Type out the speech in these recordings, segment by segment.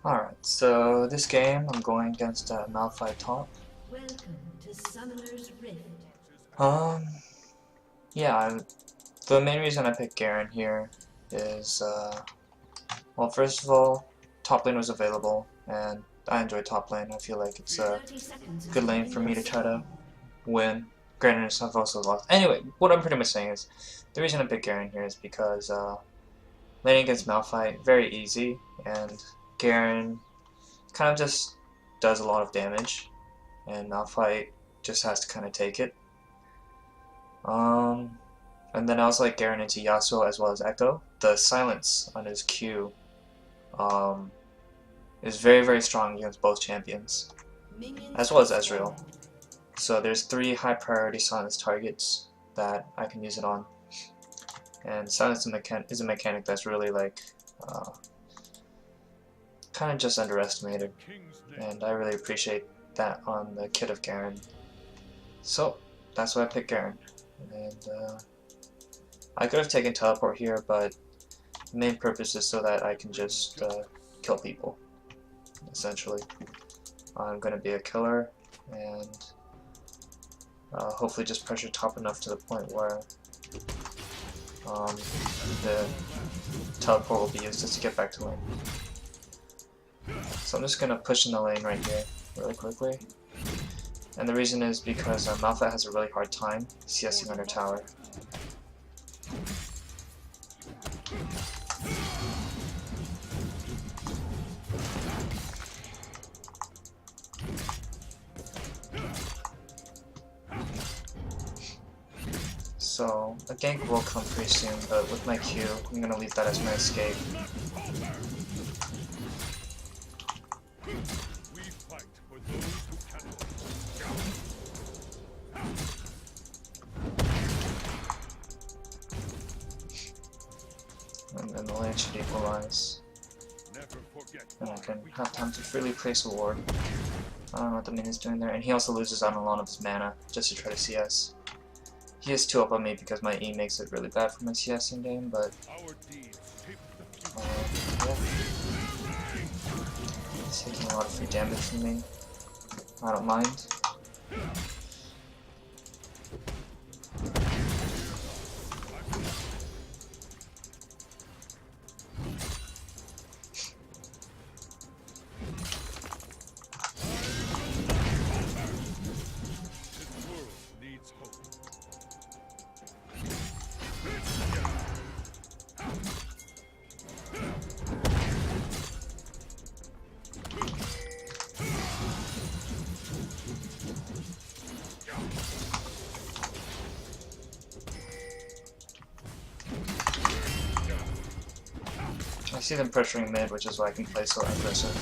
Alright, so this game I'm going against Malphite top. Welcome to Summoner's Rift. Um, yeah, the main reason I picked Garen here is, well, first of all, top lane was available, and I enjoy top lane. I feel like it's a 30 seconds good until lane for me to minions try to spawn. win. Granted, I've also lost. Anyway, what I'm pretty much saying is, the reason I picked Garen here is because, laning against Malphite, very easy, and Garen kind of just does a lot of damage, and Malphite just has to kind of take it. And then I was like Garen into Yasuo as well as Echo. The silence on his Q um, is very, very strong against both champions, Minions as well as have Ezreal. spawned. So there's 3 high priority silence targets that I can use it on. And silence is a mechanic that's really like kind of just underestimated, and I really appreciate that on the kit of Garen. So that's why I picked Garen. And I could have taken teleport here, but the main purpose is so that I can just kill people, essentially. I'm going to be a killer, and hopefully just pressure top enough to the point where the teleport will be used just to get back to lane. So I'm just going to push in the lane right here, really quickly. And the reason is because Malphite has a really hard time CSing under tower. So a gank will come pretty soon, but with my Q, I'm going to leave that as my escape. And then the lane should equalize. And I can have time to freely place a ward. I don't know what the minion's doing there. And he also loses out on a lot of his mana just to try to CS. He is 2 up on me because my E makes it really bad for my CS in game, but yeah. He's taking a lot of free damage from me. I don't mind. I see them pressuring mid, which is why I can play so aggressive.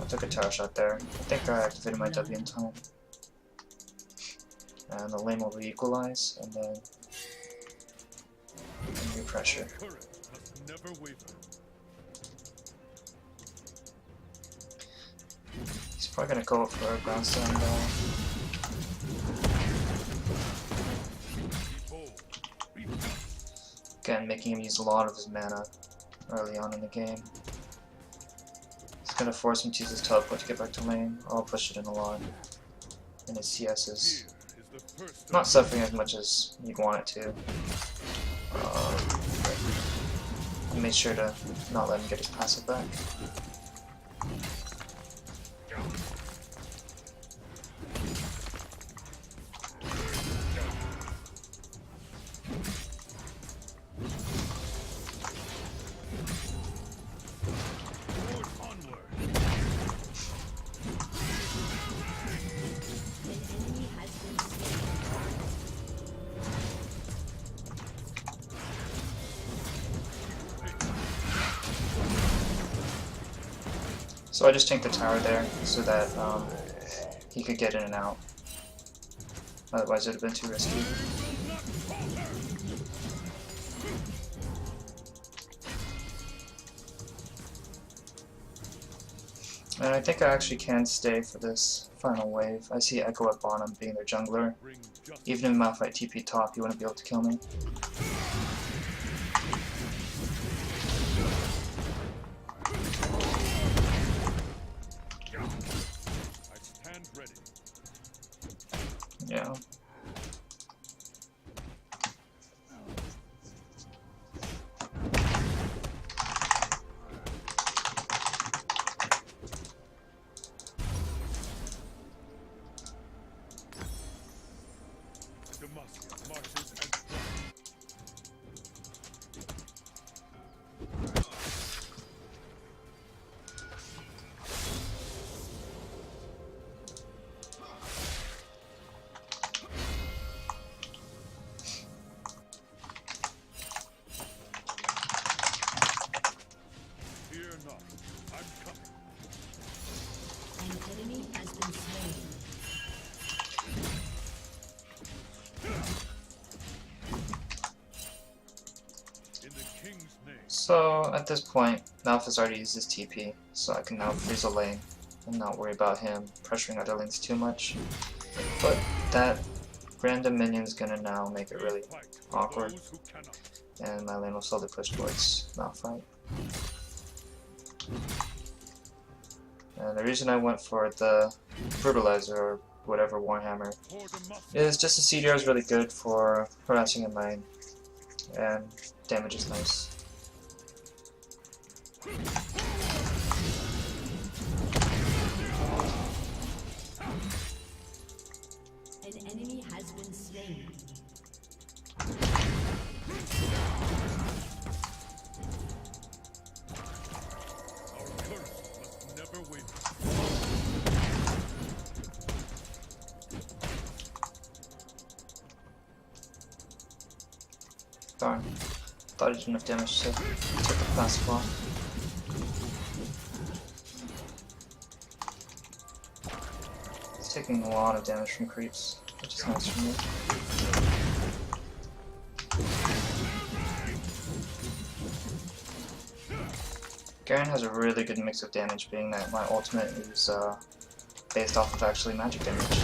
I took a tower shot there. I think I activated my W in time. And the lane will re-equalize, and then re-pressure. He's probably gonna go for a ground stone though. Again, making him use a lot of his mana early on in the game. It's gonna force him to use his teleport to get back to lane. I'll push it in a lot. And his CS is not suffering as much as you'd want it to. I made sure to not let him get his passive back. So I just tanked the tower there so that he could get in and out. Otherwise it would have been too risky. And I think I actually can stay for this final wave. I see Echo at bottom being their jungler. Even if Malphite TP top, you wouldn't be able to kill me. So at this point, Malphite's already used his TP, so I can now freeze a lane and not worry about him pressuring other lanes too much. But that random minion's gonna now make it really awkward, and my lane will slowly push towards Malphite. And the reason I went for the Brutalizer, or whatever Warhammer, is just the CDR is really good for harassing in lane, and damage is nice. An enemy has been slain. Our curse must never win. Darn. Thought he did enough damage to take the passive off. It's taking a lot of damage from creeps, which is nice for me. Garen has a really good mix of damage, being that my ultimate is based off of actually magic damage.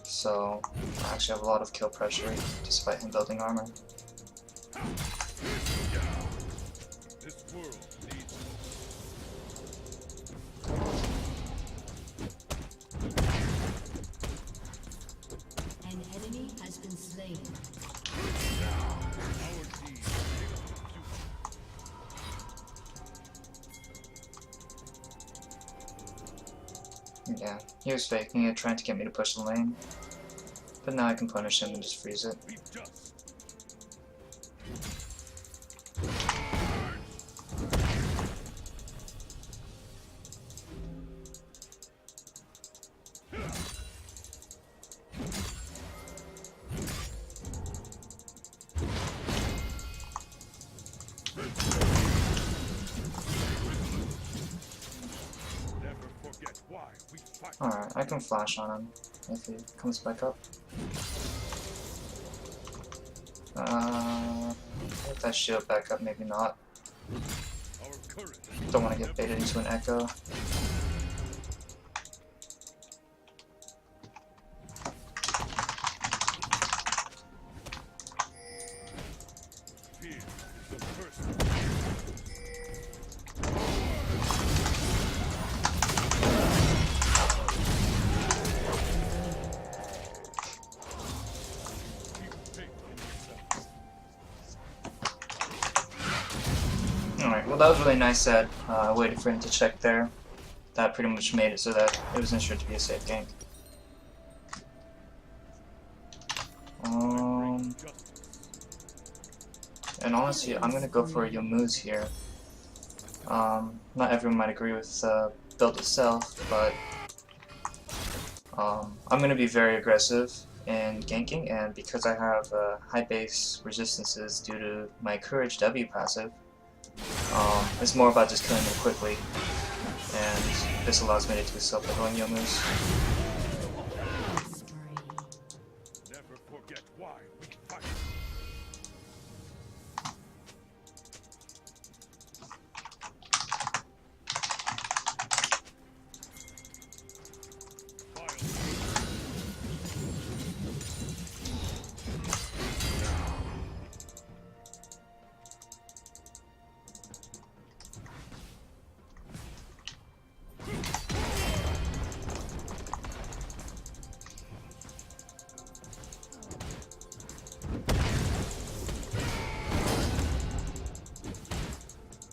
So I actually have a lot of kill pressure despite him building armor. This world needs An enemy has been slain. our deeds. Yeah, he was faking it, trying to get me to push the lane. But now I can punish him and just freeze it. Be just. Never forget why we fight. Alright, I can flash on him if he comes back up. Get that shield back up, maybe not. Our courage. Don't want to get baited into an echo. Fear is the first. Keep faith in yourself. Alright, well that was really nice that I waited for him to check there. That pretty much made it so that it was ensured to be a safe gank. And honestly, I'm gonna go for Yomu's here. Not everyone might agree with the build itself, but I'm gonna be very aggressive in ganking, and because I have high base resistances due to my Courage W passive, it's more about just killing them quickly, and this allows me to do self-echoing Yomu's. Never forget why we fight.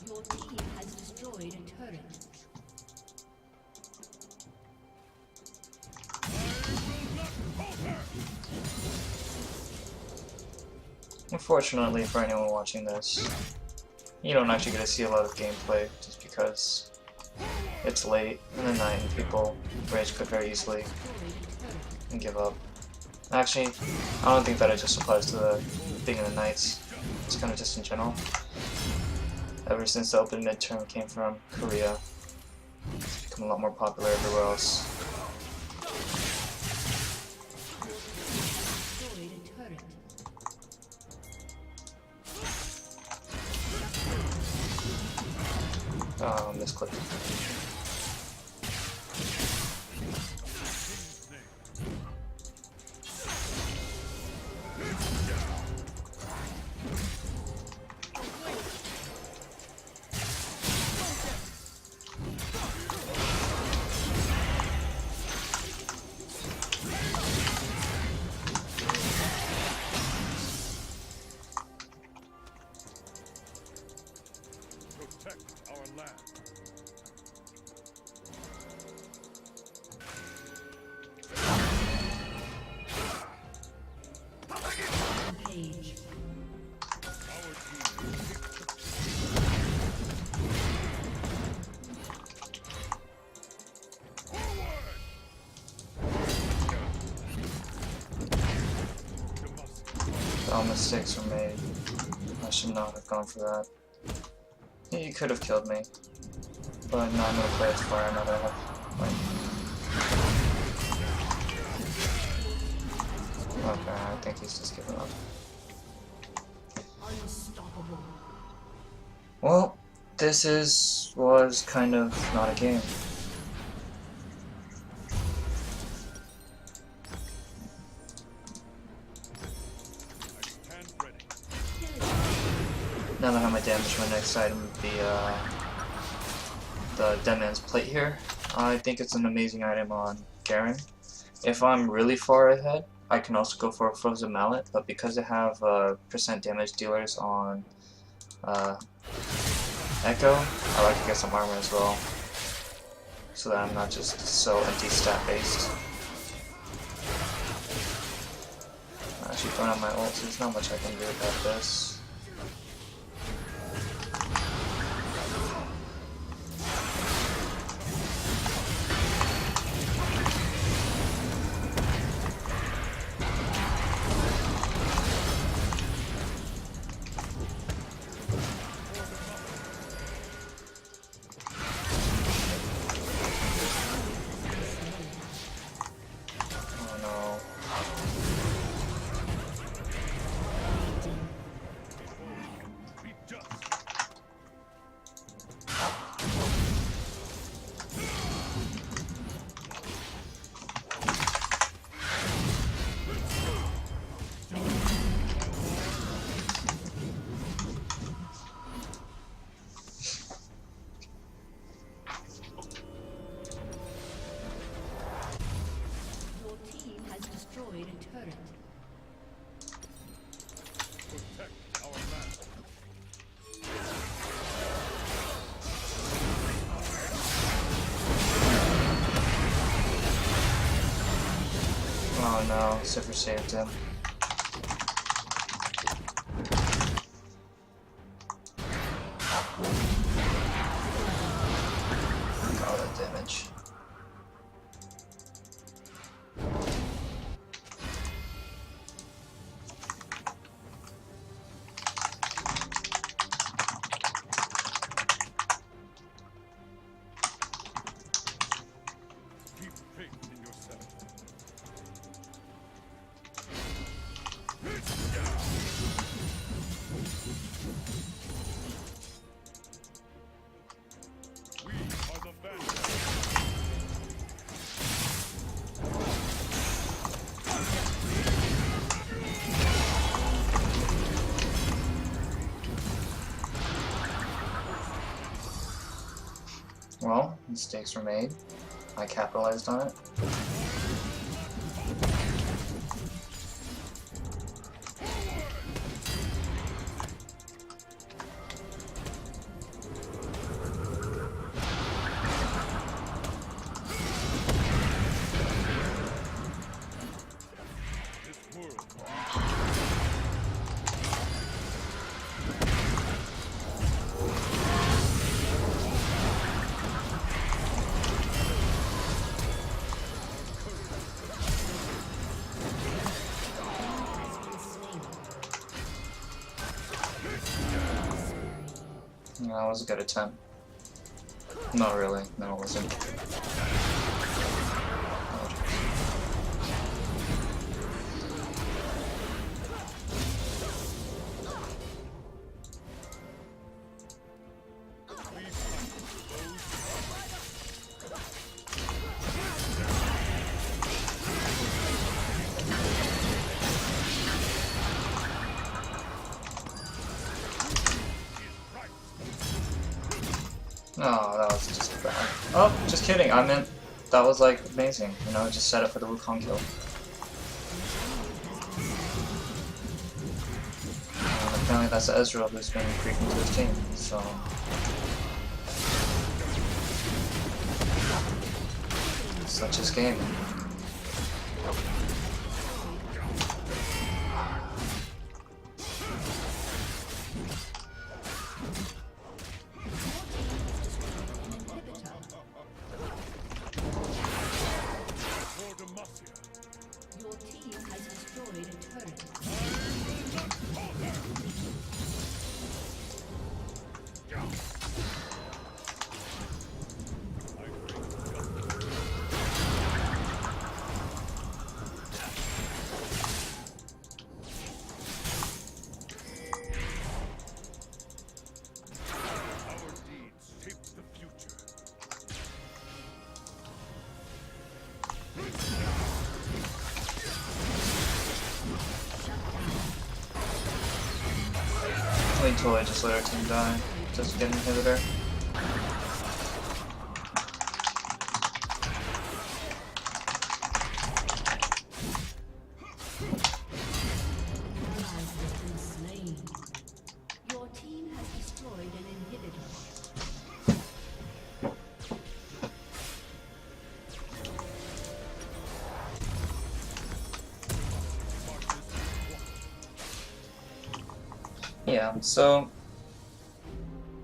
Your team has destroyed a turret. Unfortunately for anyone watching this, you don't actually get to see a lot of gameplay just because it's late in the night and people rage quit very easily and give up. Actually, I don't think that it just applies to the being in the nights. It's kind of just in general. Ever since the open midterm came from Korea, it's become a lot more popular everywhere else. turret. Oh, misclicked. Protect our land. Page. Our team forward. You must All mistakes were made. I should not have gone for that. He could have killed me. But no, I'm gonna play it to fire another wait. Okay, I think he's just giving up. Unstoppable. Well, this was kind of not a game. stand ready. Now that I have my damage, my next item would be the Dead Man's Plate here. I think it's an amazing item on Garen. If I'm really far ahead, I can also go for a Frozen Mallet, but because I have percent damage dealers on Echo, I like to get some armor as well, so that I'm not just so anti-stat based. I'm actually throwing out my ult, so there's not much I can do about this. Oh no. Be just. Your team has destroyed a turret. Protect our land. Oh no, Zipper saved him. All that damage. Keep faith in yourself. We are the vanguard. Well, mistakes were made. I capitalized on it. This world. Yeah, that was a good attempt. Not really. No, it wasn't. Oh, that was just bad. Oh, just kidding. I meant that was like amazing. You know, just set up for the Wukong kill. Apparently that's Ezreal who's been creeping to his team. So. Such is gaming. Your team has destroyed a turret. We totally just let our team die. Just get an inhibitor. Allies have been slain. Your team has destroyed an inhibitor. Yeah, so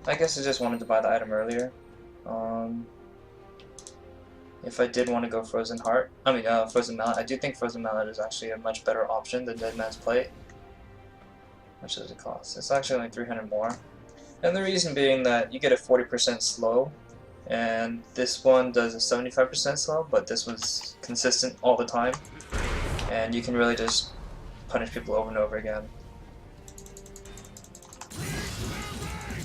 I guess I just wanted to buy the item earlier. If I did want to go Frozen Heart, Frozen Mallet, I do think Frozen Mallet is actually a much better option than Dead Man's Plate. How much does it cost? It's actually only 300 more. And the reason being that you get a 40% slow, and this one does a 75% slow, but this one's consistent all the time. And you can really just punish people over and over again.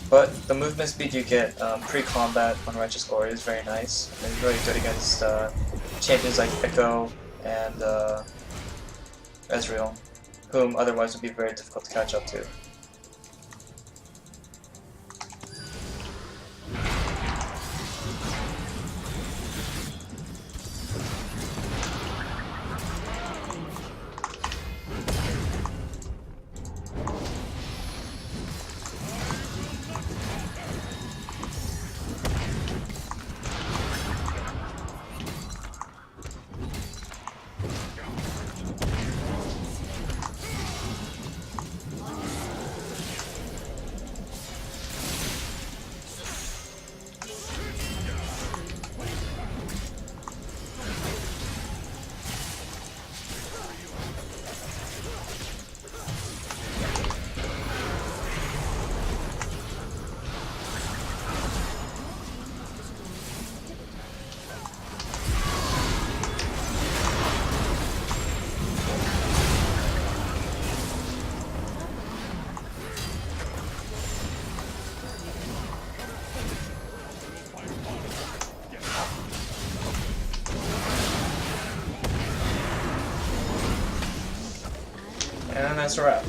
But the movement speed you get pre-combat on Righteous Glory is very nice. And it's really good against champions like Echo and Ezreal, whom otherwise would be very difficult to catch up to. And that's a wrap.